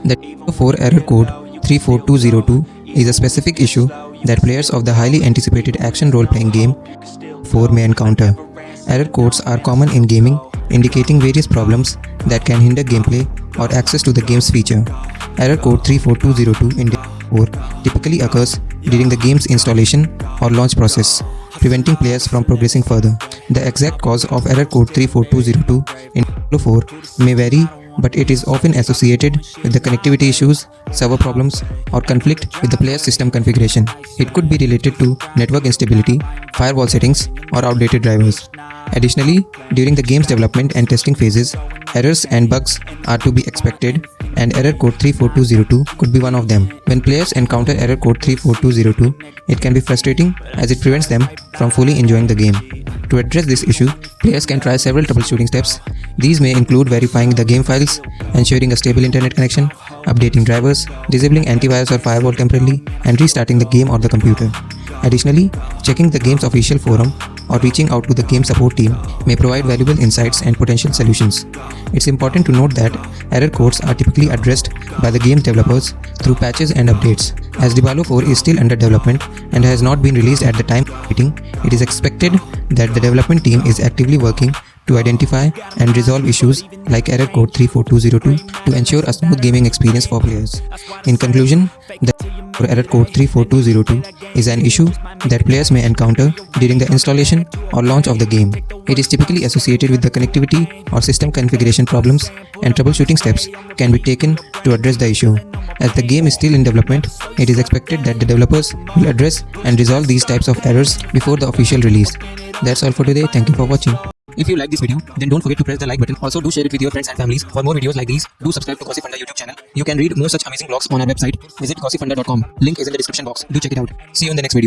The Diablo 4 error code 34202 is a specific issue that players of the highly anticipated action role-playing game 4 may encounter. Error codes are common in gaming, indicating various problems that can hinder gameplay or access to the game's feature. Error code 34202 in Diablo 4 typically occurs during the game's installation or launch process, preventing players from progressing further. The exact cause of error code 34202 in Diablo 4 may vary, but it is often associated with the connectivity issues, server problems, or conflict with the player's system configuration. It could be related to network instability, firewall settings, or outdated drivers. Additionally, during the game's development and testing phases, errors and bugs are to be expected, and error code 34202 could be one of them. When players encounter error code 34202, it can be frustrating as it prevents them from fully enjoying the game. To address this issue, players can try several troubleshooting steps. These may include verifying the game files, ensuring a stable internet connection, updating drivers, disabling antivirus or firewall temporarily, and restarting the game or the computer. Additionally, checking the game's official forum or reaching out to the game support team may provide valuable insights and potential solutions. It's important to note that error codes are typically addressed by the game's developers through patches and updates. As Diablo 4 is still under development and has not been released at the time of meeting, it is expected that the development team is actively working to identify and resolve issues like error code 34202 to ensure a smooth gaming experience for players. In conclusion, the error code 34202 is an issue that players may encounter during the installation or launch of the game. It is typically associated with the connectivity or system configuration problems, and troubleshooting steps can be taken to address the issue. As the game is still in development, it is expected that the developers will address and resolve these types of errors before the official release. That's all for today. Thank you for watching. If you like this video, then don't forget to press the like button. Also, do share it with your friends and families. For more videos like these, do subscribe to Gossipfunda YouTube channel. You can read more such amazing blogs on our website. Visit gossipfunda.com. Link is in the description box. Do check it out. See you in the next video.